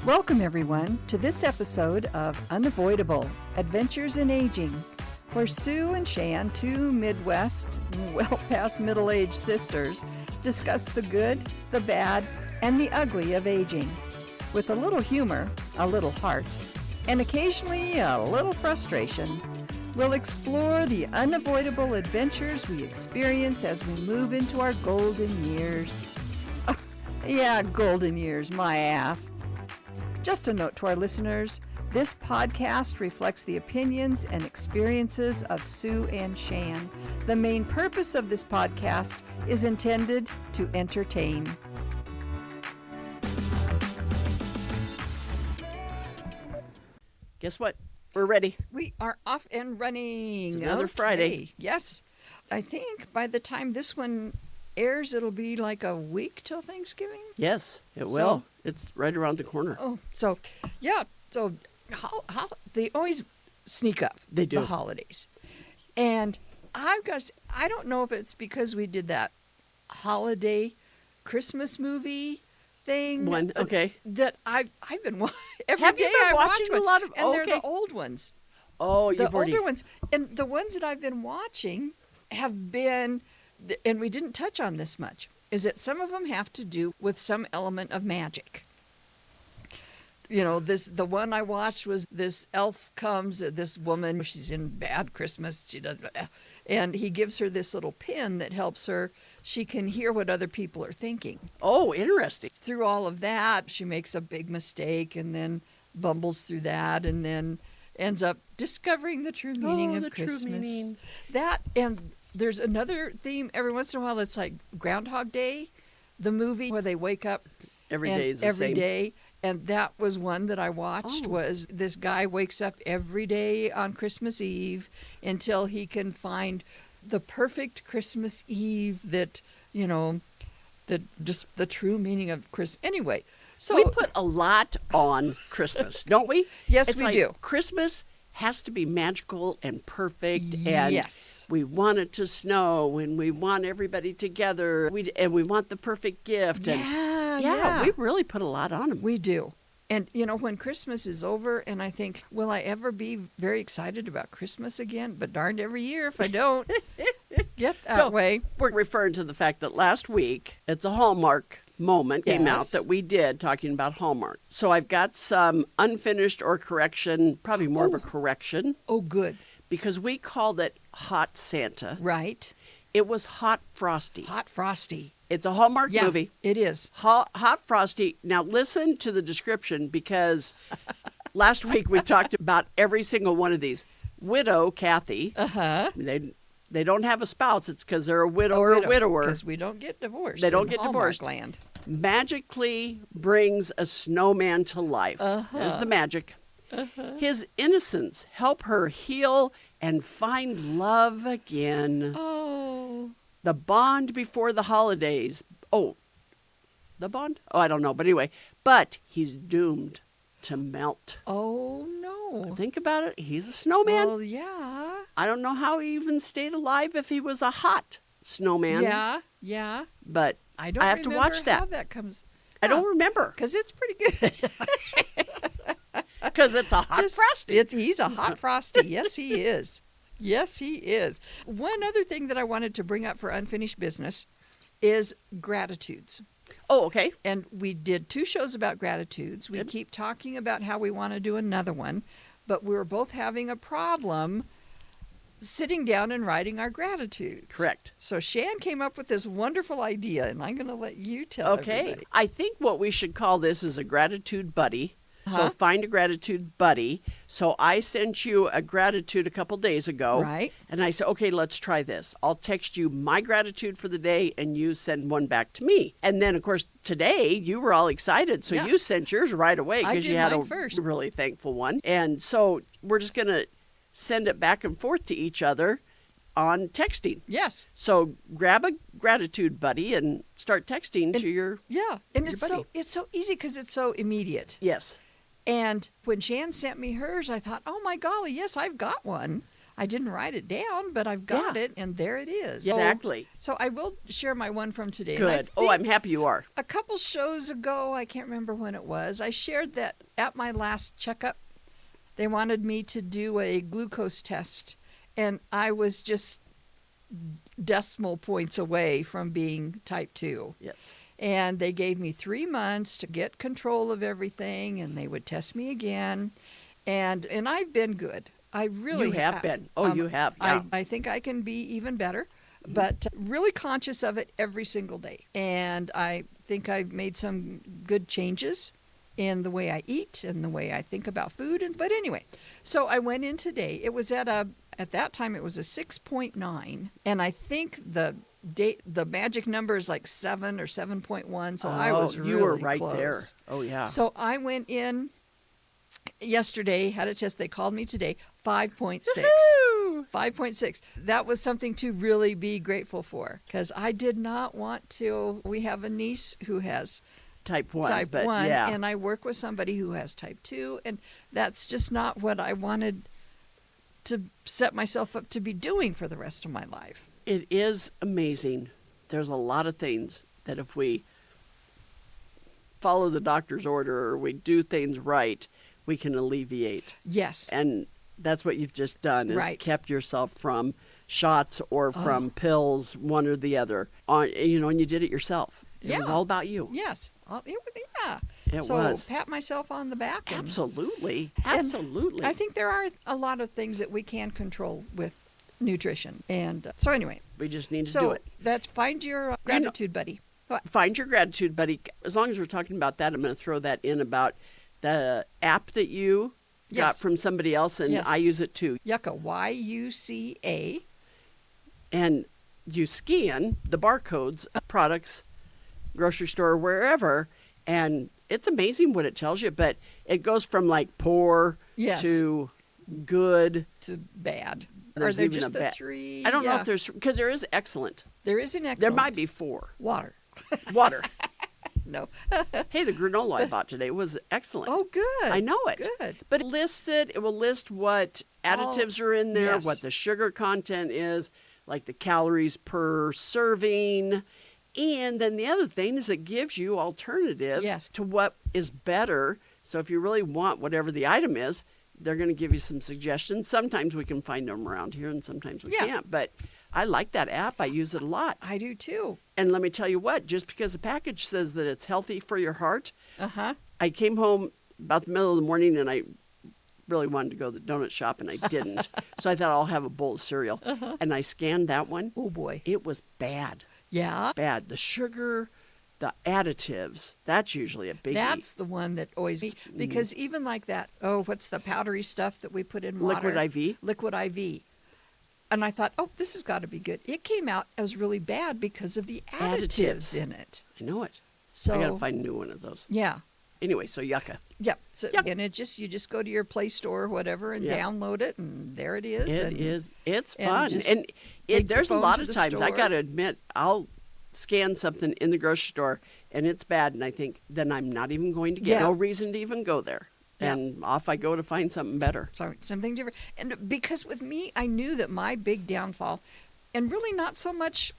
Welcome, everyone, to this episode of Unavoidable, Adventures in Aging, where Sue and Shan, two Midwest, well-past middle-aged sisters, discuss the good, the bad, and the ugly of aging. With a little humor, a little heart, and occasionally a little frustration, we'll explore the unavoidable adventures we experience as we move into our golden years. Yeah, golden years, my ass. Just a note to our listeners, this podcast reflects the opinions and experiences of Sue and Shan. The main purpose of this podcast is intended to entertain. Guess what? We're ready. We are off and running. It's another Friday. Yes. I think by the time this one airs, it'll be like a week till Thanksgiving. Yes, it will. It's right around the corner. Oh, so, yeah. So, how they always sneak up. They do. The holidays. And I've got to say, I don't know if it's because we did that holiday Christmas movie thing. One, okay. That I've been every Have day you been I watching watch a lot of? and okay. they're the old ones. Oh, The you've already. older ones. And the ones that I've been watching have been, and we didn't touch on this much, is that some of them have to do with some element of magic. You know, the one I watched was this elf comes, this woman, she's in bad Christmas, she does, and he gives her this little pin that helps her, she can hear what other people are thinking. Oh, interesting. Through all of that, she makes a big mistake and then bumbles through that and then ends up discovering the true meaning of Christmas. True meaning. That, and there's another theme every once in a while that's like Groundhog Day, the movie where they wake up Every day is the every same. day. And that was one that I watched, was this guy wakes up every day on Christmas Eve until he can find the perfect Christmas Eve that, you know, just the true meaning of Christmas. Anyway, so We put a lot on Christmas, don't we? Yes, It's we like do. Christmas has to be magical and perfect, and Yes. we want it to snow, and we want everybody together, and we want the perfect gift. And Yeah. we really put a lot on them. We do. And, you know, when Christmas is over and I think, will I ever be very excited about Christmas again? But darned every year if I don't get that way. We're referring to the fact that last week, it's a Hallmark moment came out Yes. that we did talking about Hallmark. So I've got some unfinished or correction, probably more of a correction, Oh, good. because we called it Hot Santa. Right. It was Hot Frosty. Hot Frosty. It's a Hallmark Yeah, movie. it is. Hot Frosty. Now listen to the description, because last week we talked about every single one of these. Widow Kathy. Uh-huh. They don't have a spouse. It's because they're a widow or a widower. Because we don't get divorced. They don't in get Hallmark divorced. land. Magically brings a snowman to life. There's the magic. His innocence help her heal and find love again. Oh. The bond before the holidays. Oh, the bond? Oh, I don't know. But anyway, but he's doomed to melt. Oh, no. Think about it. He's a snowman. Well, yeah. I don't know how he even stayed alive if he was a hot snowman. Yeah. But I don't have to watch remember how that. that comes. I don't remember, Because it's pretty good. because it's a hot frosty. He's a hot frosty. Yes, he is. Yes, he is. One other thing that I wanted to bring up for unfinished business is gratitudes. Oh, okay. And we did 2 shows about gratitudes. We Good. keep talking about how we want to do another one, but we were both having a problem sitting down and writing our gratitudes. Correct. So Shan came up with this wonderful idea, and I'm going to let you tell Okay. everybody. I think what we should call this is a gratitude buddy. Uh-huh. So find a gratitude buddy. So I sent you a gratitude a couple days ago. Right. And I said, okay, let's try this. I'll text you my gratitude for the day and you send one back to me. And then, of course, today you were all excited. So Yeah. you sent yours right away I because you did had mine a first. really thankful one. And so we're just going to send it back and forth to each other on texting. Yes. So grab a gratitude buddy and start texting to your Yeah. And your it's buddy. it's so easy because it's so immediate. Yes. And when Shan sent me hers, I thought, oh my golly, yes, I've got one. I didn't write it down, but I've got it, and there it is. Exactly. So I will share my one from today. Good. Oh, I'm happy you are. A couple shows ago, I can't remember when it was, I shared that at my last checkup, they wanted me to do a glucose test, and I was just decimal points away from being type 2. Yes. And they gave me 3 months to get control of everything, and they would test me again. And I've been good. I really have been. Oh, you have. Yeah. I think I can be even better, but really conscious of it every single day. And I think I've made some good changes in the way I eat and the way I think about food. But anyway, so I went in today. It was at that time it was a 6.9, and I think the magic number is like 7 or 7.1. So I was really you were right close there. Oh yeah. So I went in yesterday, had a test. They called me today, 5.6. 5.6. That was something to really be grateful for, because I did not want to. We have a niece who has type 1, and I work with somebody who has type 2, and that's just not what I wanted to set myself up to be doing for the rest of my life. It is amazing. There's a lot of things that if we follow the doctor's order or we do things right, we can alleviate. Yes. And that's what you've just done, is kept yourself from shots or from pills, one or the other. And you did it yourself. It was all about you. Yes. It was. So pat myself on the back. Absolutely. And I think there are a lot of things that we can control with nutrition. And so anyway. We just need to do it. That's find your gratitude buddy. What? Find your gratitude buddy. As long as we're talking about that, I'm going to throw that in about the app that you got from somebody else, and I use it too. Yucca, YUCA. And you scan the barcodes, products, grocery store, wherever, and it's amazing what it tells you, but it goes from like poor to good to bad. There's Are there even just a the 3? I don't know if there's, because there is excellent. There is an excellent. There might be 4. Water. No. Hey, the granola I bought today was excellent. Oh, good. I know it. Good. But it lists it. It will list what additives are in there, what the sugar content is, like the calories per serving. And then the other thing is it gives you alternatives to what is better. So if you really want whatever the item is, they're going to give you some suggestions. Sometimes we can find them around here and sometimes we can't. But I like that app. I use it a lot. I do too. And let me tell you what, just because the package says that it's healthy for your heart, I came home about the middle of the morning and I really wanted to go to the donut shop and I didn't. So I thought I'll have a bowl of cereal. And I scanned that one. Oh boy. It was bad. Yeah? Bad. The sugar, the additives, that's usually a biggie. That's the one that always, because even like that, what's the powdery stuff that we put in water? Liquid IV? Liquid IV. And I thought, this has got to be good. It came out as really bad because of the additives in it. I know it. So I got to find a new one of those. Yeah. Anyway, so Yucca. Yep. So, and you just go to your Play Store or whatever and download it, and there it is. It's fun. And there's a lot of times, I got to admit, I'll scan something in the grocery store and it's bad, and I think, then I'm not even going to get no reason to even go there. And off I go to find something better. Sorry, something different. And because with me, I knew that my big downfall, and really not so much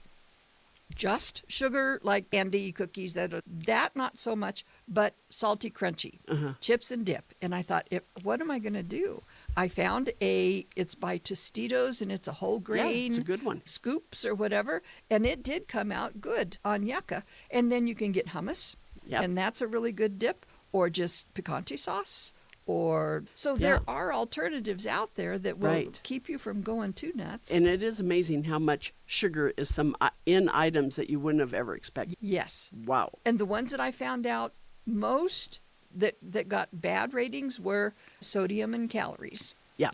just sugar like candy cookies, that not so much, but salty crunchy chips and dip. And I thought, what am I going to do? I found it's by Tostitos, and it's a whole grain. It's a good one. Scoops or whatever, and it did come out good on Yucca. And then you can get hummus, and that's a really good dip, or just picante sauce. There are alternatives out there that will keep you from going too nuts. And it is amazing how much sugar is in items that you wouldn't have ever expected. Yes. Wow. And the ones that I found out most that got bad ratings were sodium and calories. Yeah.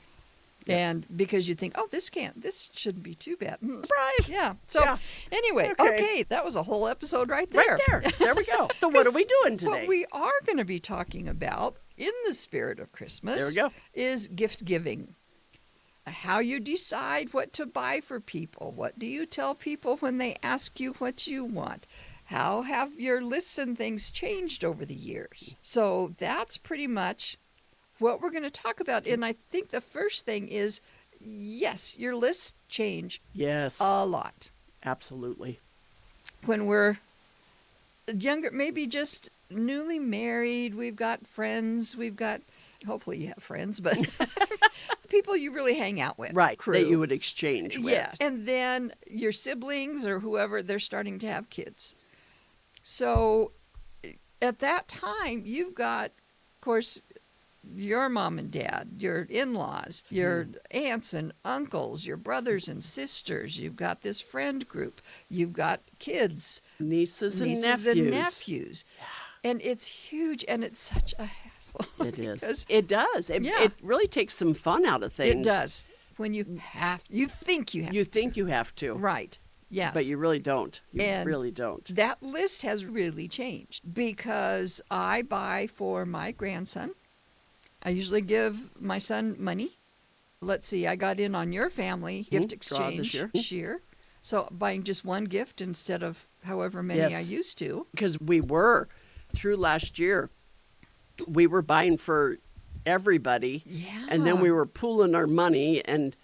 Yes. And because you think, this shouldn't be too bad. Right. Yeah. So anyway, okay, that was a whole episode right there. Right there. There we go. So what are we doing today? What we are going to be talking about, in the spirit of Christmas, is gift giving. How you decide what to buy for people. What do you tell people when they ask you what you want? How have your lists and things changed over the years? So that's pretty much what we're going to talk about. And I think the first thing is yes, your lists change Yes. a lot. Absolutely. When we're younger, maybe just newly married, we've got friends, hopefully you have friends, but people you really hang out with. Right. Crew. That you would exchange with. Yes. And then your siblings or whoever, they're starting to have kids. So at that time, you've got, of course, your mom and dad, your in-laws, your aunts and uncles, your brothers and sisters. You've got this friend group. You've got kids. Nieces and nephews. And it's huge, and it's such a hassle. It is. Because It does. It really takes some fun out of things. it does. When you think you have You to. think you have to. Right. Yes. But you really don't. You And really don't. That list has really changed because I buy for my grandson. I usually give my son money. Let's see, I got in on your family gift draw this exchange year. year. So buying just one gift instead of however many Yes. I used to. Because we were, through last year, we were buying for everybody. Yeah. And then we were pooling our money. And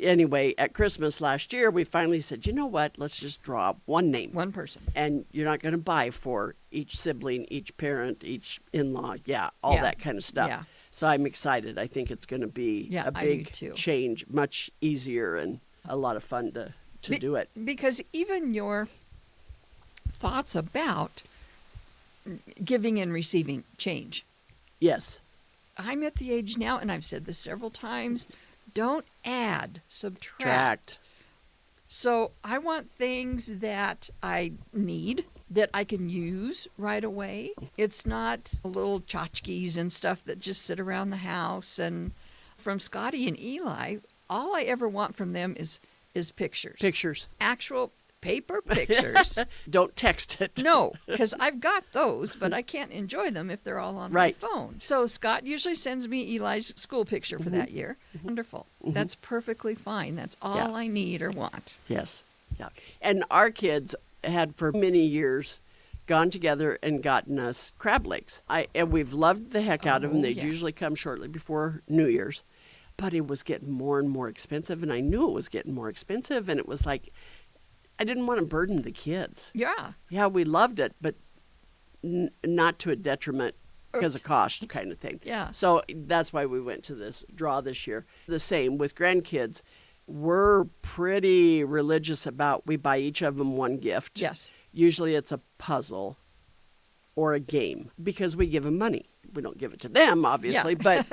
anyway, at Christmas last year, we finally said, you know what? Let's just draw one name. One person. And you're not going to buy for each sibling, each parent, each in-law. All Yeah. that kind of stuff. Yeah. So I'm excited. I think it's going to be Yeah, a I do big too. change, much easier and a lot of fun to do it. Because even your thoughts about giving and receiving change. Yes. I'm at the age now, and I've said this several times, don't add, subtract. Tract. So I want things that I need, that I can use right away. It's not little tchotchkes and stuff that just sit around the house. And from Scotty and Eli, all I ever want from them is pictures. Pictures. Actual paper pictures. Don't text it. No, because I've got those, but I can't enjoy them if they're all on Right. my phone. So Scott usually sends me Eli's school picture for that year. Wonderful. That's perfectly fine. That's all Yeah. I need or want. Yes. Yeah. And our kids had for many years gone together and gotten us crab legs. And we've loved the heck out of them. Oh, They yeah. usually come shortly before New Year's. But it was getting more and more expensive, and I knew it was getting more expensive, and it was like I didn't want to burden the kids. Yeah. Yeah, we loved it, but not to a detriment because of cost kind of thing. Yeah. So that's why we went to this draw this year. The same with grandkids. We're pretty religious about we buy each of them one gift. Yes. Usually it's a puzzle or a game because we give them money. We don't give it to them, obviously, but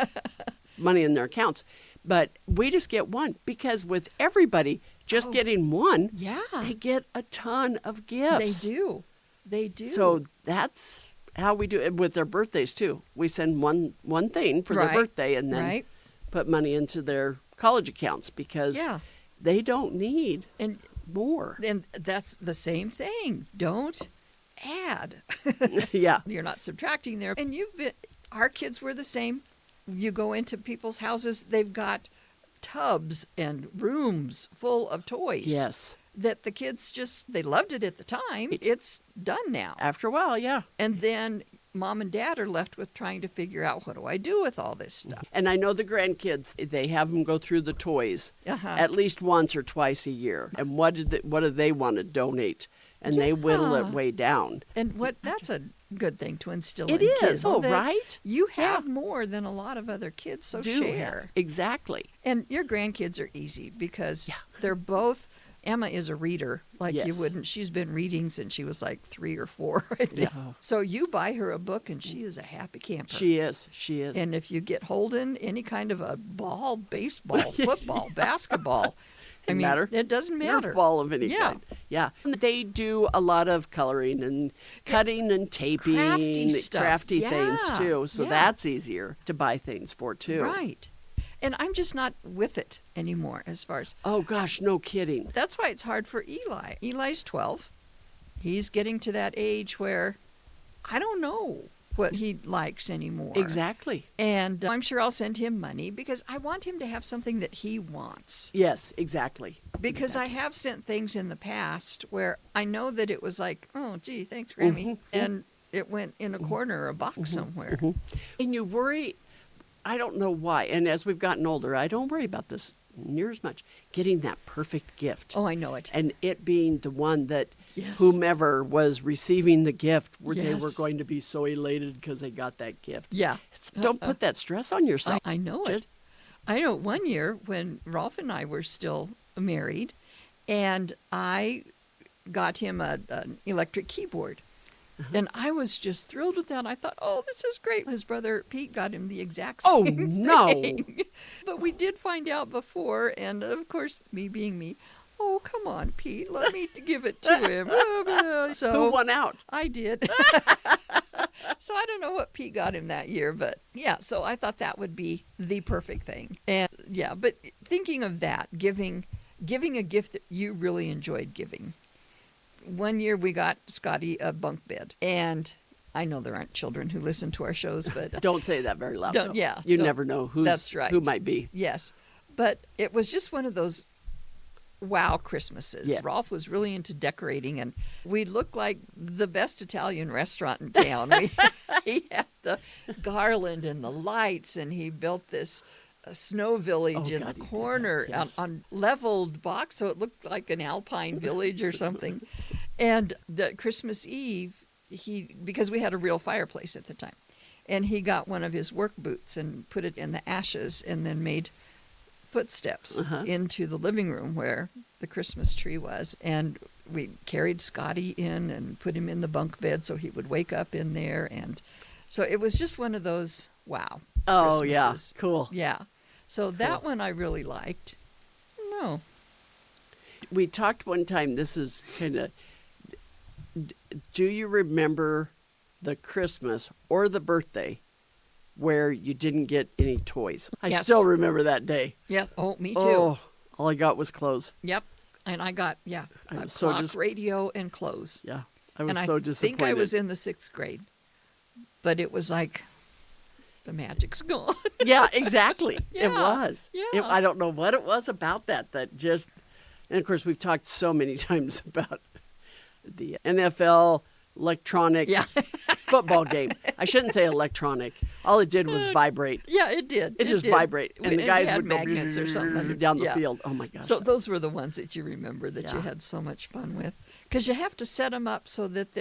money in their accounts. But we just get one because with everybody just getting one, Yeah. they get a ton of gifts. They do. They do. So that's how we do it with their birthdays too. We send one thing for their Right. birthday and then Right. put money into their college accounts because Yeah. they don't need And more. that's the same thing. Don't add. Yeah. You're not subtracting there. And our kids were the same. You go into people's houses, they've got tubs and rooms full of toys. Yes. That the kids they loved it at the time. It's done now. After a while, yeah. And then mom and dad are left with trying to figure out, what do I do with all this stuff? And I know the grandkids, they have them go through the toys Uh-huh. at least once or twice a year. And what do they want to donate? And they whittle it Yeah. way down. And that's a good thing to instill It in is. kids. Oh, that right? You have more than a lot of other kids, so Do share. exactly. And your grandkids are easy because they're both. Emma is a reader, like you Yes. wouldn't. She's been reading since she was like 3 or 4, I think. Yeah. So you buy her a book, and she is a happy camper. She is. She is. And if you get Holden any kind of a ball, baseball, football, basketball, Doesn't matter. it doesn't matter. Nerf ball of any Yeah. kind. Yeah. They do a lot of coloring and cutting and taping, Crafty stuff. crafty things Yeah. too. So Yeah. that's easier to buy things for too. Right. And I'm just not with it anymore as far as. Oh gosh, no kidding. That's why it's hard for Eli. Eli's 12. He's getting to that age where I don't know what he likes anymore. Exactly. And I'm sure I'll send him money because I want him to have something that he wants. Yes, exactly. Because I have sent things in the past where I know that it was like, oh, gee, thanks, Grammy. And it went in a corner or a box somewhere. And you worry, I don't know why. And as we've gotten older, I don't worry about this near as much getting that perfect gift. Oh, I know it. And it being the one that Yes. whomever was receiving the gift, they were Yes. going to be so elated because they got that gift. Yeah. Don't put that stress on yourself. I know it. I know one year when Rolf and I were still married, and I got him an electric keyboard. And I was just thrilled with that. I thought, oh, this is great. His brother Pete got him the exact same thing. But we did find out before, and of course, me being me, oh, come on, Pete, let me give it to him. So Who won out? I did. So I don't know what Pete got him that year, but yeah, so I thought that would be the perfect thing. And yeah, but thinking of that, giving a gift that you really enjoyed giving. One year we got Scotty a bunk bed, and I know there aren't children who listen to our shows, but Don't say that very loud. Don't- though. yeah, You don't- never know that's right. who might be. yes, but it was just one of those wow Christmases. Yeah. Rolf was really into decorating, and we looked like the best Italian restaurant in town. He had the garland and the lights, and he built this snow village in God, he the did that, corner yes. on leveled box, so it looked like an alpine village or something. And the Christmas Eve, because we had a real fireplace at the time, and he got one of his work boots and put it in the ashes, and then made footsteps into the living room where the Christmas tree was. And we carried Scotty in and put him in the bunk bed so he would wake up in there. And so it was just one of those wow Oh, Christmases. yeah. Cool. Yeah. So that one I really liked. No. We talked one time, this is kind of, do you remember the Christmas or the birthday where you didn't get any toys? I Yes. still remember that day. Yeah. Oh, me too. Oh, all I got was clothes. Yep. And I got, I a was so clock, radio, and clothes. Yeah, I was And so I disappointed. think I was in the 6th grade. But it was like, the magic's gone. Yeah, exactly. It Yeah, was. yeah. I don't know what it was about that just, and of course we've talked so many times about the NFL electronic Yeah. football game. I shouldn't say electronic. All it did was vibrate. Yeah, it did. It just did. vibrate, and the It guys had would go magnets or something down the Yeah. field. Oh my gosh! So those were the ones that you remember that you Yeah. had so much fun with, because you have to set them up so that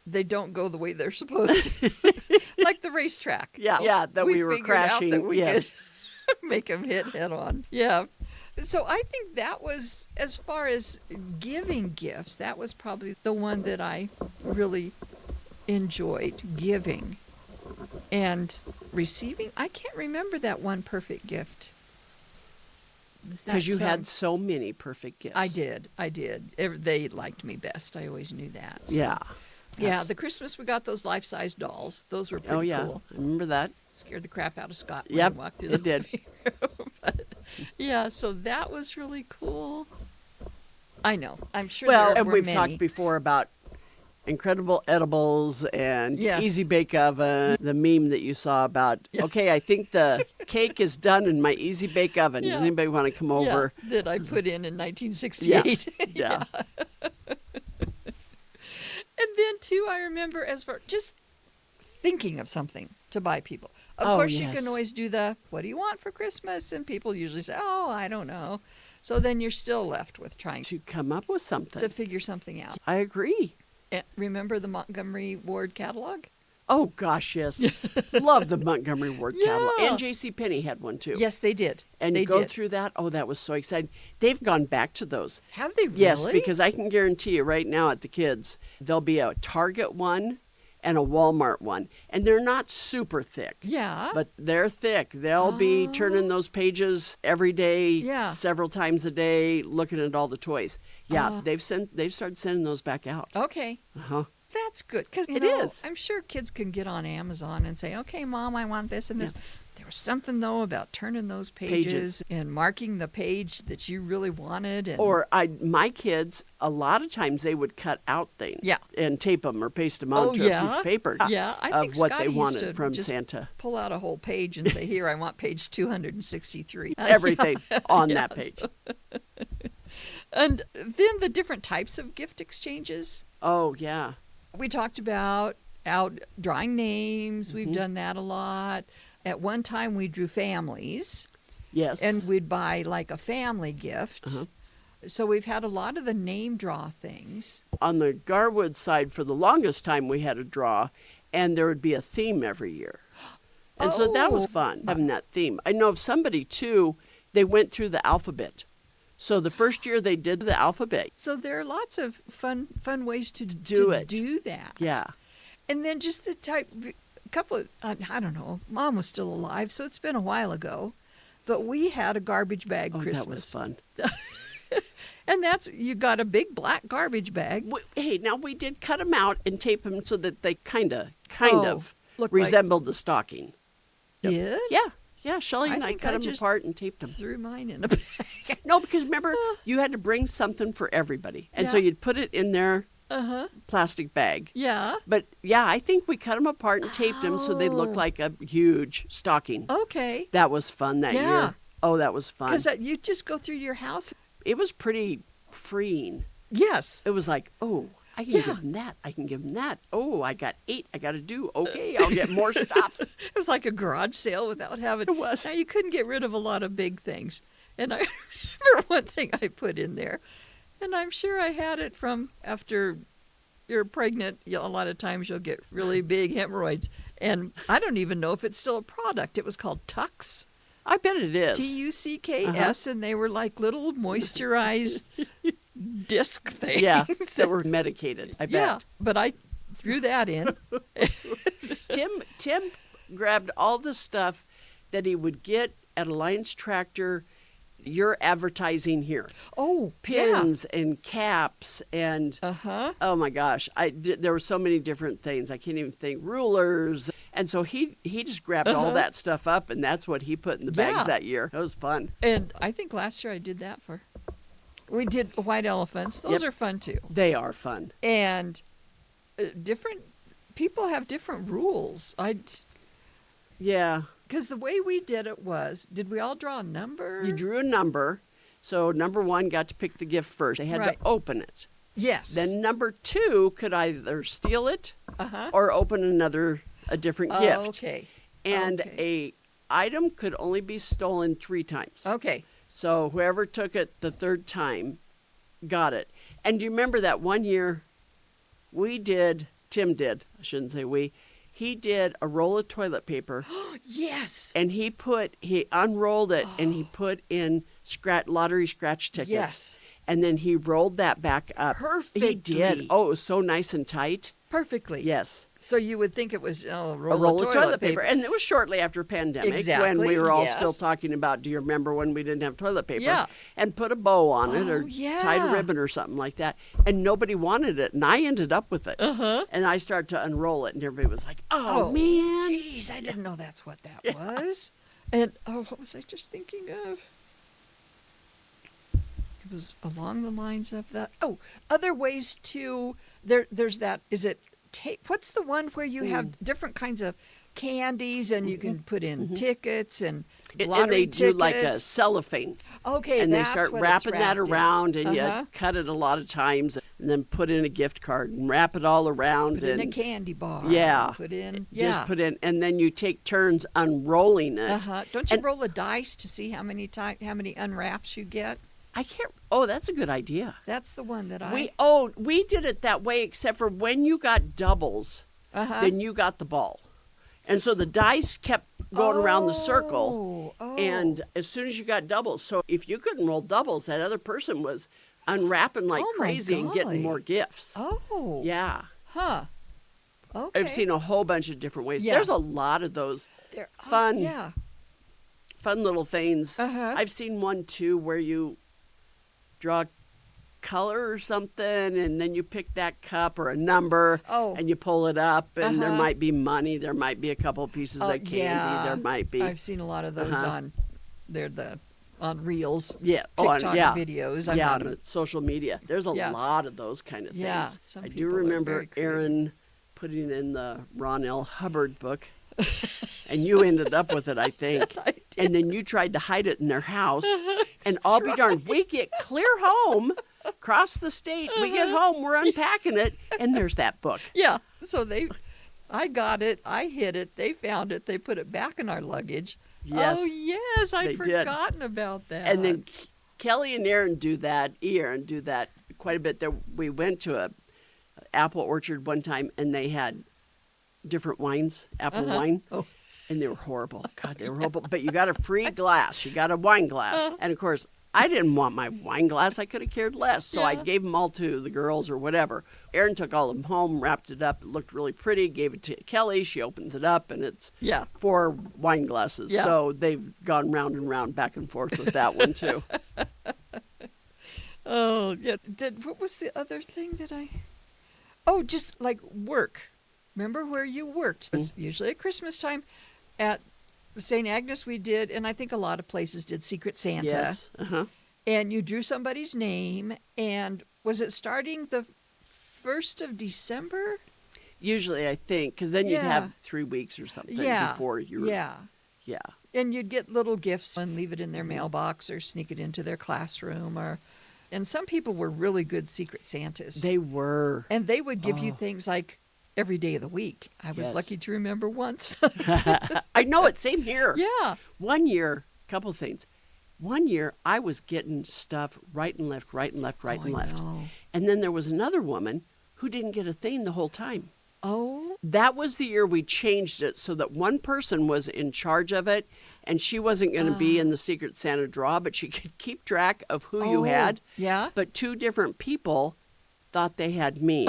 they don't go the way they're supposed to, like the racetrack. yeah, that we were figured out crashing. that we Yes. could make them hit head on. Yeah. So I think that was, as far as giving gifts, that was probably the one that I really enjoyed giving. And receiving, I can't remember that one perfect gift. Because you That, had so many perfect gifts. I did. They liked me best. I always knew that. So. Yeah. Yeah, the Christmas we got those life-size dolls. Those were pretty Oh yeah. cool. I remember that. Scared the crap out of Scott when Yep, he walked through it the did. living room. But, yeah, so that was really cool. I know. I'm sure Well, there and were we've many. talked before about incredible edibles and Yes. easy bake oven. The meme that you saw about, Yeah. okay, I think the cake is done in my easy bake oven. Yeah. Does anybody want to come Yeah, over? that I put in 1968. Yeah. And then, too, I remember as far just thinking of something to buy people. Of Oh, course, you yes. can always do the, what do you want for Christmas? And people usually say, oh, I don't know. So then you're still left with trying To come up with something. to figure something out. I agree. Remember the Montgomery Ward catalog? Oh, gosh, yes. Love the Montgomery Ward catalog. Yeah. And J.C. Penney had one, too. Yes, they did. And they you go did. through that. Oh, that was so exciting. They've gone back to those. Have they really? Yes, because I can guarantee you right now at the kids, there'll be a Target one and a Walmart one. And they're not super thick. Yeah. But they're thick. They'll be turning those pages every day, Yeah. several times a day, looking at all the toys. Yeah, they've started sending those back out. Okay. Uh-huh. That's good. Because It is. I'm sure kids can get on Amazon and say, okay, Mom, I want this and this. There was something, though, about turning those pages and marking the page that you really wanted. And Or my kids, a lot of times they would cut out things Yeah. and tape them or paste them Oh, onto a piece yeah? of paper Yeah, I of think what Scotty they used wanted to from just Santa. pull out a whole page and say, here, I want page 263. Everything on that Yes. page. And then the different types of gift exchanges. Oh, yeah. We talked about out drawing names. We've done that a lot. At one time, we drew families. Yes. And we'd buy like a family gift. Uh-huh. So we've had a lot of the name draw things. On the Garwood side, for the longest time, we had a draw, and there would be a theme every year. And so that was fun, having that theme. I know of somebody, too, they went through the alphabet. So the first year they did the alphabet. So there are lots of fun ways to do that. Yeah. And then just the couple of, I don't know, Mom was still alive, so it's been a while ago. But we had a garbage bag Christmas. That was fun. And you got a big black garbage bag. Hey, now we did cut them out and tape them so that they kind of resembled the stocking. Did? Yeah, Shelley and I cut them apart and taped them. Threw mine in a bag. No, because remember, you had to bring something for everybody. And so you'd put it in their plastic bag. Yeah. But yeah, I think we cut them apart and taped them so they looked like a huge stocking. Okay. That was fun that year. Oh, that was fun. Because you just go through your house. It was pretty freeing. Yes. It was like, oh, I can give them that. I can give them that. Oh, I got 8. I got to do. Okay, I'll get more stuff. It was like a garage sale without having. It was. Now, you couldn't get rid of a lot of big things. And I remember one thing I put in there, and I'm sure I had it from after you're pregnant. A lot of times you'll get really big hemorrhoids. And I don't even know if it's still a product. It was called Tucks. I bet it is. Tucks, and they were like little moisturized disc things. Yeah, that were medicated, I bet. Yeah, but I threw that in. Tim grabbed all the stuff that he would get at Alliance Tractor. You're advertising here. Oh, pins and caps and oh my gosh, there were so many different things. I can't even think. Rulers, and so he just grabbed all that stuff up, and that's what he put in the bags that year. It was fun. And I think last year I did that we did white elephants. Those are fun too. They are fun. And different people have different rules. Yeah. Because the way we did it was, did we all draw a number? You drew a number. So number 1 got to pick the gift first. They had to open it. Yes. Then number 2 could either steal it or open a different gift. Okay. And a item could only be stolen 3 times. Okay. So whoever took it the 3rd time got it. And do you remember that one year Tim did, I shouldn't say we, he did a roll of toilet paper. Yes. And he unrolled it and he put in lottery scratch tickets. Yes. And then he rolled that back up. Perfectly. He did. Oh, it was so nice and tight. Perfectly. Yes. So you would think it was a roll of toilet paper. And it was shortly after pandemic when we were all still talking about, do you remember when we didn't have toilet paper? Yeah. And put a bow on it or tied a ribbon or something like that. And nobody wanted it. And I ended up with it. And I started to unroll it. And everybody was like, oh man. Jeez, I didn't know that's what that was. And, what was I just thinking of? It was along the lines of that. Oh, other ways to, there's that, is it tape? What's the one where you have different kinds of candies and you can put in tickets and lottery and they tickets? do like a cellophane. Okay, and that's they start what wrapping it's that wrapped around in. and you cut it a lot of times and then put in a gift card and wrap it all around. Put in a candy bar. Yeah. Just put in, and then you take turns unrolling it. Don't you roll a dice to see how many unwraps you get? I can't. Oh, that's a good idea. That's the one that we did it that way, except for when you got doubles, then you got the ball. And so the dice kept going around the circle. And as soon as you got doubles, so if you couldn't roll doubles, that other person was unwrapping like crazy and getting more gifts. Oh. Yeah. Huh. Okay. I've seen a whole bunch of different ways. Yeah. There's a lot of those fun little things. I've seen one too where you draw a color or something and then you pick that cup or a number and you pull it up and there might be money, there might be a couple of pieces of candy, there might be. I've seen a lot of those on Reels. Yeah, TikTok videos. On the social media. There's a lot of those kind of things. I do remember Aaron putting in the Ron L. Hubbard book. And you ended up with it, I think. I did. And then you tried to hide it in their house. And I'll be darned, we get clear home, across the state, we get home, we're unpacking it, and there's that book. Yeah. So I got it, I hid it, they found it, they put it back in our luggage. Yes. Oh, yes. I'd they did. forgotten about that. And then Kelly and Aaron do that quite a bit. We went to a apple orchard one time, and they had different wines, apple wine. Oh. And they were horrible. God, they were horrible. But you got a free glass. You got a wine glass. And, of course, I didn't want my wine glass. I could have cared less. So I gave them all to the girls or whatever. Aaron took all of them home, wrapped it up. It looked really pretty. Gave it to Kelly. She opens it up, and it's 4 wine glasses. Yeah. So they've gone round and round, back and forth with that one, too. Oh, yeah. What was the other thing that Oh, just like work. Remember where you worked? It was usually at Christmas time. At St. Agnes we did, and I think a lot of places did Secret Santa. Yes. And you drew somebody's name, and was it starting the 1st of December? Usually, I think, because then you'd have 3 weeks or something before you were. Yeah. Yeah. And you'd get little gifts and leave it in their mailbox or sneak it into their classroom. And some people were really good Secret Santas. They were. And they would give you things like every day of the week. I was lucky to remember once. I know it. Same here. Yeah. One year, couple things. One year, I was getting stuff right and left. I know. And then there was another woman who didn't get a thing the whole time. Oh. That was the year we changed it so that one person was in charge of it, and she wasn't going to be in the Secret Santa draw, but she could keep track of who you had. Yeah. But 2 different people thought they had me.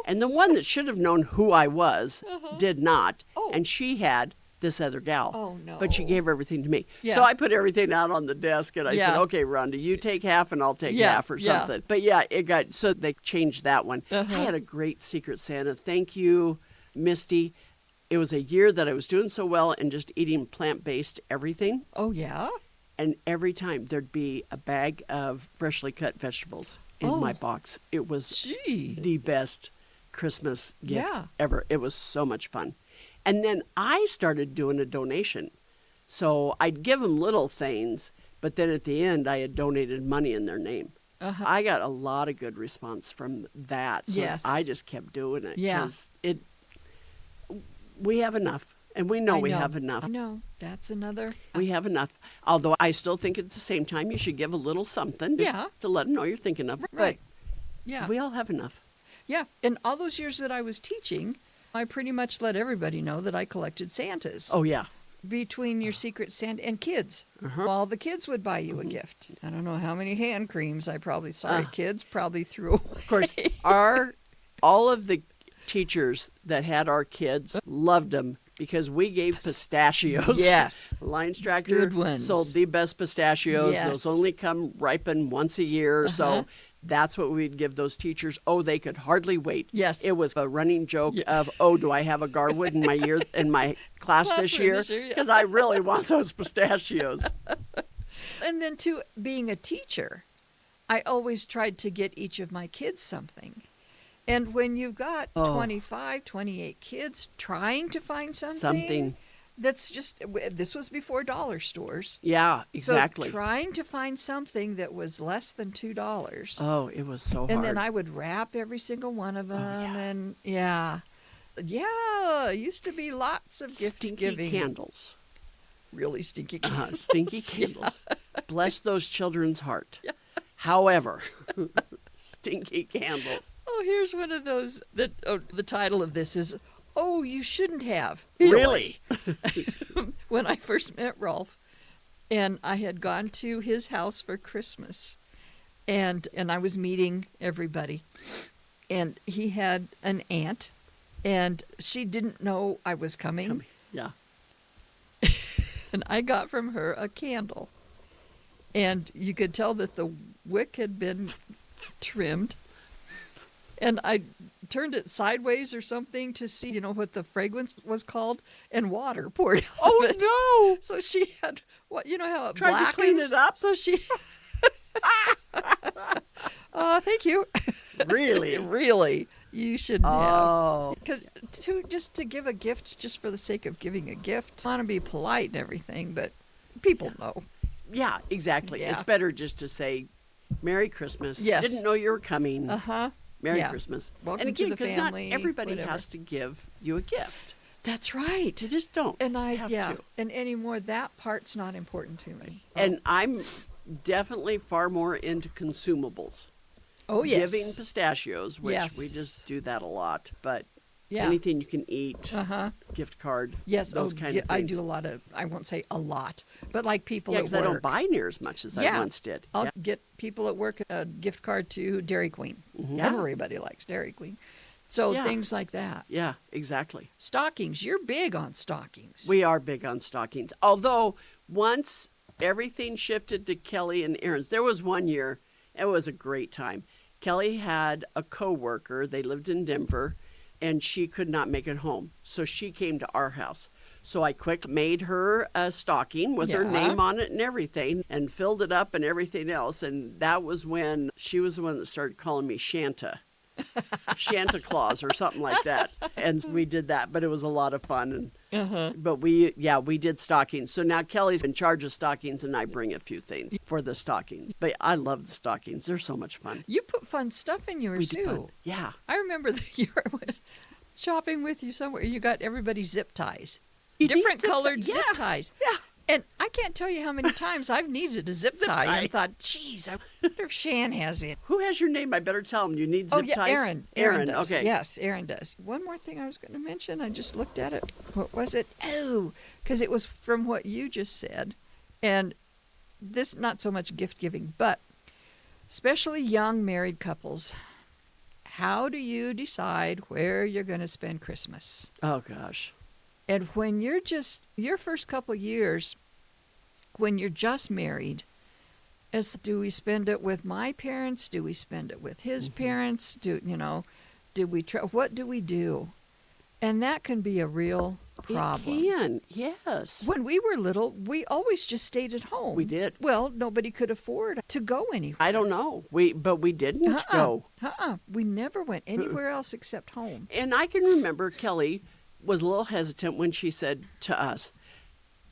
And the one that should have known who I was did not. Oh. And she had this other gal. Oh, no. But she gave everything to me. Yeah. So I put everything out on the desk and I said, okay, Rhonda, you take half and I'll take half or something. But so they changed that one. I had a great Secret Santa. Thank you, Misty. It was a year that I was doing so well and just eating plant-based everything. Oh, yeah? And every time there'd be a bag of freshly cut vegetables in my box. It was the best Christmas gift ever. It was so much fun. And then I started doing a donation. So I'd give them little things, but then at the end I had donated money in their name. I got a lot of good response from that. So I just kept doing it. Because we have enough. And we know we have enough. I know. That's another. We have enough. Although I still think at the same time you should give a little something just to let them know you're thinking of. Right. But we all have enough. Yeah. In all those years that I was teaching, I pretty much let everybody know that I collected Santas. Oh, yeah. Between your Secret Santa and kids. All the kids would buy you a gift. I don't know how many hand creams I probably saw kids probably threw away. Of course, all of the teachers that had our kids loved them because we gave pistachios. Yes. Lions Tractor Good ones. sold the best pistachios. Yes. Those only come ripen once a year. So that's what we'd give those teachers. Oh, they could hardly wait. Yes. It was a running joke of, do I have a Garwood in my class this year? Because I really want those pistachios. And then, too, being a teacher, I always tried to get each of my kids something. And when you've got 25, 28 kids trying to find something that's just, this was before dollar stores. Yeah, exactly. So trying to find something that was less than $2. Oh, it was so hard. And then I would wrap every single one of them. And used to be lots of gift giving. Stinky candles. Really stinky candles. Stinky candles. Bless those children's heart. However, stinky candles. Oh, here's one of those that the title of this is, "Oh, you shouldn't have." Really? When I first met Rolf, and I had gone to his house for Christmas, and I was meeting everybody, and he had an aunt, and she didn't know I was coming. Yeah. And I got from her a candle, and you could tell that the wick had been trimmed. And I turned it sideways or something to see, what the fragrance was called, and water poured out of it. Oh, no! So she had, how it tried blackens? to clean it up? So she... thank you. Really? Really. You shouldn't have. Because just to give a gift just for the sake of giving a gift, I want to be polite and everything, but people know. Yeah, exactly. Yeah. It's better just to say, Merry Christmas. Yes. Didn't know you were coming. Uh-huh. Merry Christmas. Welcome and again, to the family. Not everybody whatever. has to give you a gift. That's right. You just don't And have to. And anymore, that part's not important to me. And I'm definitely far more into consumables. Oh, yes. Giving pistachios, which Yes. we just do that a lot. But Yeah. anything you can eat, gift card, Yes, those kind of things. I do a lot of, I won't say a lot, but like people Yeah, at because work. I don't buy near as much as I once did. I'll get people at work a gift card to Dairy Queen. Yeah. Everybody likes Dairy Queen. So Yeah. things like that. Yeah, exactly. Stockings. You're big on stockings. We are big on stockings. Although once everything shifted to Kelly and Aaron's, there was one year, it was a great time. Kelly had a coworker, they lived in Denver, and she could not make it home. So she came to our house. So I quick made her a stocking with her Yeah. name on it and everything and filled it up and everything else. And that was when she was the one that started calling me Shanta. Santa Claus or something like that. And we did that, but it was a lot of fun. And But we did stockings. So now Kelly's in charge of stockings and I bring a few things for the stockings. But I love the stockings. They're so much fun. You put fun stuff in yours, We too. do. Yeah. I remember the year I went shopping with you somewhere. You got everybody zip ties. You need Different zip colored tie- zip yeah. ties. Yeah. And I can't tell you how many times I've needed a zip tie tie. and thought, geez, I wonder if Shan has it. Who has your name? I better tell him. You need zip Oh, yeah, ties? Aaron. Aaron does. Okay. Yes, Aaron does. One more thing I was going to mention. I just looked at it. What was it? Oh, because it was from what you just said. And this, not so much gift giving, but especially young married couples. How do you decide where you're going to spend Christmas? Oh, gosh. And when you're just, your first couple years, when you're just married, do we spend it with my parents? Do we spend it with his parents? What do we do? And that can be a real problem. It can, yes. When we were little, we always just stayed at home. We did. Well, nobody could afford to go anywhere. I don't know. But we didn't go. We never went anywhere else except home. And I can remember Kelly was a little hesitant when she said to us,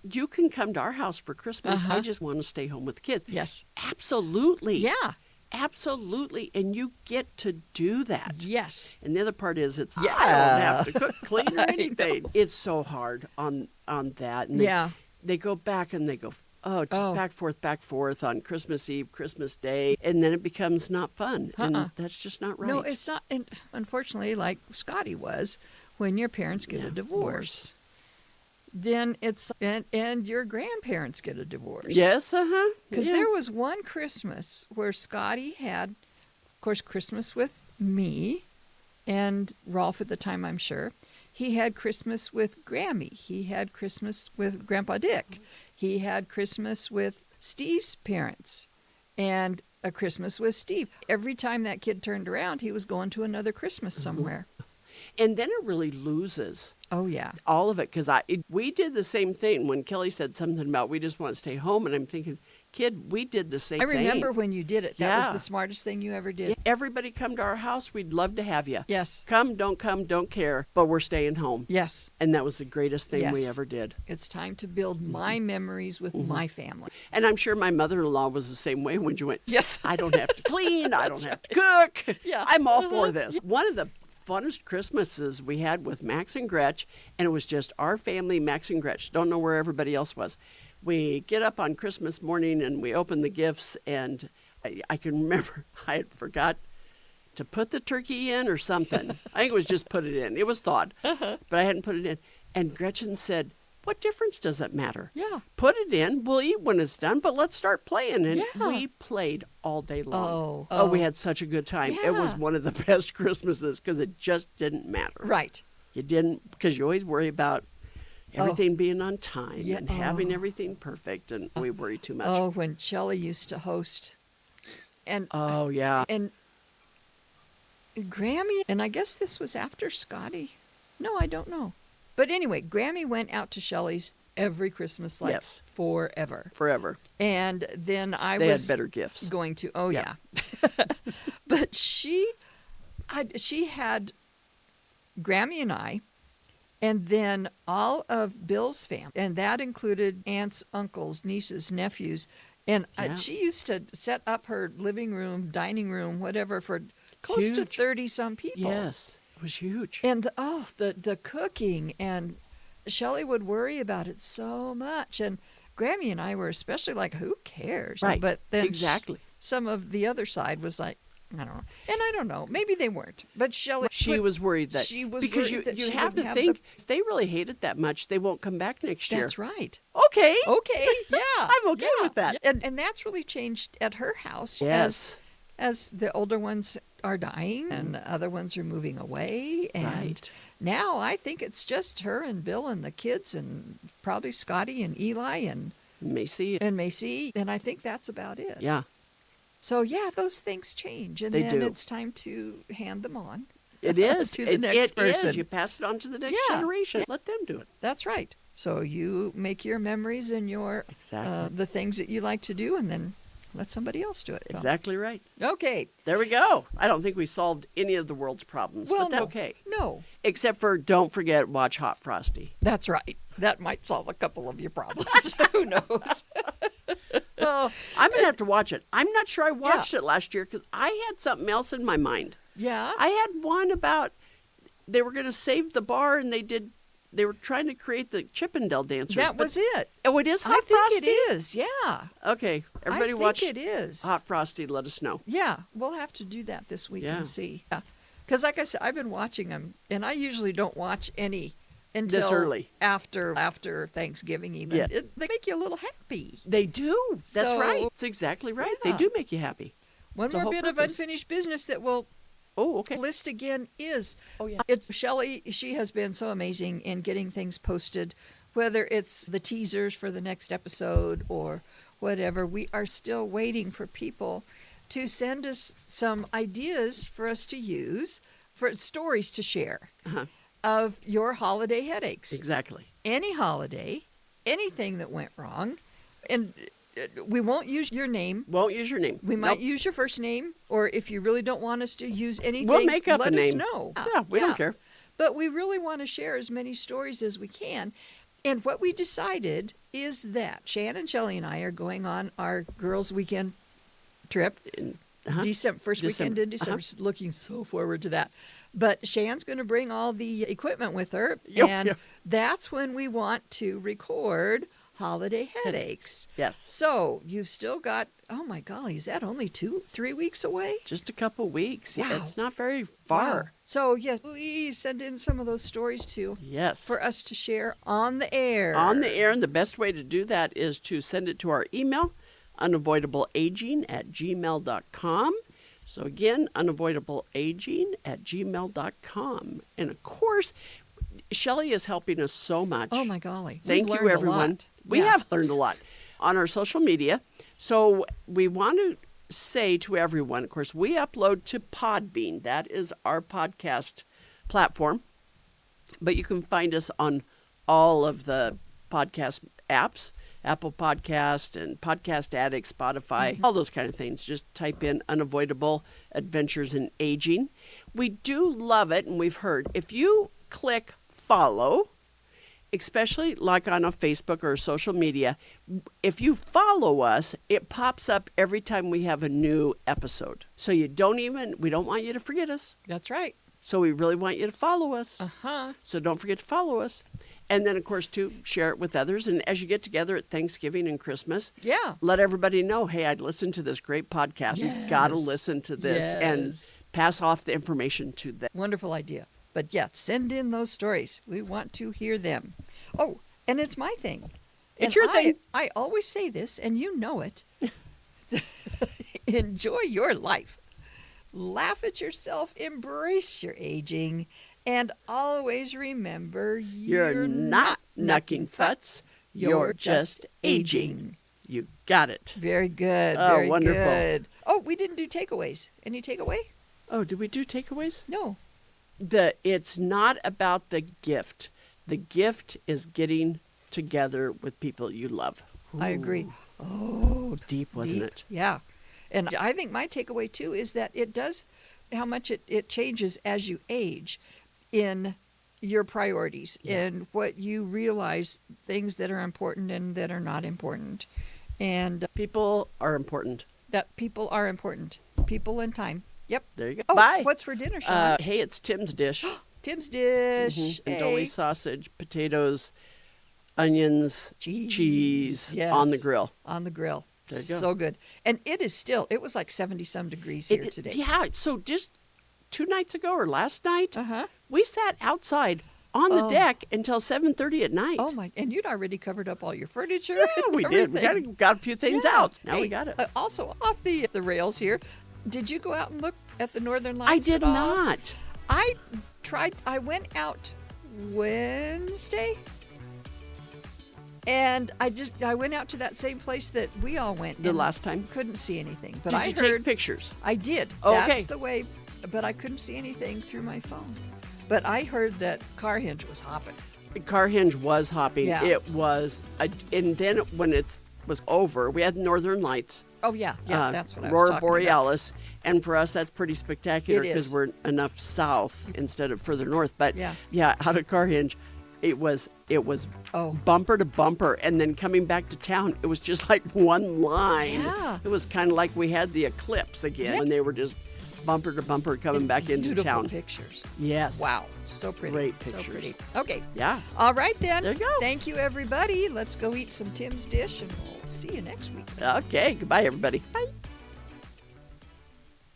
you can come to our house for Christmas. I just want to stay home with the kids. Yes. Absolutely. Yeah. Absolutely. And you get to do that. Yes. And the other part is I don't Yeah. have to cook, clean, or anything. It's so hard on that. And they go back and they go, back forth on Christmas Eve, Christmas Day. And then it becomes not fun. And that's just not right. No, it's not. And unfortunately, like Scotty was, when your parents get a divorce, then it's, and your grandparents get a divorce. Yes, Because there was one Christmas where Scotty had, of course, Christmas with me and Rolf at the time, I'm sure. He had Christmas with Grammy. He had Christmas with Grandpa Dick. He had Christmas with Steve's parents and a Christmas with Steve. Every time that kid turned around, he was going to another Christmas somewhere. And then it really loses Oh, yeah. all of it. Because we did the same thing when Kelly said something about we just want to stay home. And I'm thinking, kid, we did the same I thing. remember when you did it. That was Yeah. the smartest thing you ever did. Everybody come to our house. We'd love to have you. Yes. Come, don't care. But we're staying home. Yes. And that was the greatest thing we Yes. ever did. It's time to build my memories with my family. And I'm sure my mother-in-law was the same way when you went, Yes. I don't have to clean. I don't have to cook. Yeah. I'm all for this. One of the funnest Christmases we had with Max and Gretch, and it was just our family, Max and Gretch. Don't know where everybody else was. We get up on Christmas morning and we open the gifts, and I can remember I had forgot to put the turkey in or something. I think it was just put it in. It was thawed, but I hadn't put it in. And Gretchen said, what difference does it matter? Yeah. Put it in. We'll eat when it's done, but let's start playing. And Yeah. we played all day long. Oh. We had such a good time. It was Yeah. one of the best Christmases because it just didn't matter. Right. You didn't, because you always worry about everything being on time Yeah. and having everything perfect, and we worry too much. Oh, when Shelley used to host. And Oh, yeah. and Grammy, and I guess this was after Scotty. No, I don't know. But anyway, Grammy went out to Shelley's every Christmas, like Yes. forever. Forever. And then I They was had better gifts. going to, oh Yeah. yeah. But she had Grammy and I, and then all of Bill's family, and that included aunts, uncles, nieces, nephews. And Yeah. she used to set up her living room, dining room, whatever, for close to Huge. 30-some people. Yes. It was huge. And the cooking, and Shelley would worry about it so much. And Grammy and I were especially like, who cares? Right. But then Exactly. some of the other side was like, I don't know. And I don't know. Maybe they weren't. But Shelley... She was worried that... She was because worried that you she have wouldn't to think, the... if they really hate it that much, they won't come back next year. That's right. Okay. Okay, yeah. I'm okay with that. And that's really changed at her house. Yes. As the older ones are dying and other ones are moving away. And Right. now I think it's just her and Bill and the kids and probably Scotty and Eli and Macy. Macy. And I think that's about it. Yeah. So, yeah, those things change. And They then do. it's time to hand them on. It is. To the next person. It is. You pass it on to the next Yeah. generation. Let them do it. That's right. So you make your memories and your Exactly. the things that you like to do, and then let somebody else do it. So- Exactly right. Okay. There we go. I don't think we solved any of the world's problems, Well, but that's no. okay. No, Except for don't forget, watch Hot Frosty. that's right. That might solve a couple of your problems. Who knows? Oh, I'm going to have to watch it. I'm not sure I watched it last year because I had something else in my mind. Yeah. I had one about they were going to save the bar and they were trying to create the Chippendale dancers. That was it. Oh, it is Hot I think Frosty? it is. Yeah. Okay. Everybody I watch think it is. Hot Frosty. Let us know. Yeah. We'll have to do that this week Yeah. and see. Yeah. Because, like I said, I've been watching them, and I usually don't watch any until This early. after Thanksgiving even. Yeah. They make you a little happy. They do. That's So- right. That's exactly right. They Yeah. do make you happy. One It's a more whole bit of purpose. unfinished business that we'll Oh, okay. list again is Oh, yeah. it's Shelley. She has been so amazing in getting things posted, whether it's the teasers for the next episode or whatever. We are still waiting for people to send us some ideas for us to use for stories to share Uh-huh. of your holiday headaches. Exactly. Any holiday, anything that went wrong, and we won't use your name. Won't use your name. We might Nope. use your first name, or if you really don't want us to use anything, We'll make up let a us name. know. Yeah, we don't care. But we really want to share as many stories as we can. And what we decided is that Shan and Shelley and I are going on our girls' weekend trip, Uh-huh. first weekend in December. Looking so forward to that. But Shan's going to bring all the equipment with her, Yep, and yep. that's when we want to record Holiday Headaches. Yes. So you've still got, oh my golly, is that only 2-3 weeks away? Just a couple weeks. Yeah, Wow. it's not very Wow. far. So yes, please send in some of those stories too Yes. for us to share on the air. On the air, and the best way to do that is to send it to our email, unavoidableaging@gmail.com. So again, unavoidableaging@gmail.com. And of course, Shelley is helping us so much. Oh my golly. Thank We've you, learned a everyone. lot. We Yeah. have learned a lot on our social media. So we want to say to everyone, of course, we upload to Podbean. That is our podcast platform. But you can find us on all of the podcast apps, Apple Podcast and Podcast Addict, Spotify, all those kind of things. Just type in Unavoidable Adventures in Aging. We do love it, and we've heard, if you click follow, especially like on a Facebook or social media, if you follow us, it pops up every time we have a new episode. So we don't want you to forget us. That's right. So we really want you to follow us. Uh-huh. So don't forget to follow us. And then, of course, to share it with others. And as you get together at Thanksgiving and Christmas, Yeah. let everybody know, hey, I'd listen to this great podcast. You've got to Yes. listen to this and Yes. pass off the information to them. Wonderful idea. But yeah, send in those stories. We want to hear them. Oh, and it's my thing. It's And your thing. I always say this, and you know it. Enjoy your life. Laugh at yourself, embrace your aging, and always remember You're not knucking futs. You're just aging. You got it. Very good. Oh, Very wonderful. good. Oh, we didn't do takeaways. Any takeaway? Oh, did we do takeaways? No. It's not about the gift. The gift is getting together with people you love. I agree. Ooh, Oh, deep, wasn't deep. it? Yeah. And I think my takeaway, too, is that it does, how much it changes as you age in your priorities and what you realize, things that are important and that are not important. And People are important. that people are important. People and time. Yep. There you go. Oh, Bye. what's for dinner, Sean? Hey, it's Tim's dish. Tim's dish. Andouille sausage, potatoes, onions, cheese Yes. on the grill. On the grill. There you go. So good. And it was like 70-some degrees here today. Yeah, so just 2 nights ago or last night, Uh-huh. we sat outside on the deck until 7:30 at night. Oh, my. And you'd already covered up all your furniture. Yeah, we did. We everything. got a few things Yeah. out. Now Hey, we got it. Also, off the rails here, did you go out and look at the Northern Lights I did at all? not. I went out Wednesday, and I went out to that same place that we all went. The and last time? couldn't see anything. But Did I you heard take pictures? I did. Oh, okay. That's the way. But I couldn't see anything through my phone. But I heard that car hinge was hopping. The car hinge was hopping. Yeah. It was, and then when it was over, we had Northern Lights. Oh yeah, that's what I was Aurora talking Borealis, and for us that's pretty spectacular It because is. we're enough south instead of further north. But Yeah. out of Carhinge, it was Oh. bumper to bumper, and then coming back to town, it was just like one line. Yeah. It was kind of like we had the eclipse again Yeah. when they were just bumper to bumper coming back into Beautiful town. pictures. Yes. Wow, so pretty. Great So pictures. pretty. Okay. Yeah. All right then. There you go. Thank you, everybody. Let's go eat some Tim's dish, and we'll see you next week. Okay. Goodbye, everybody. Bye.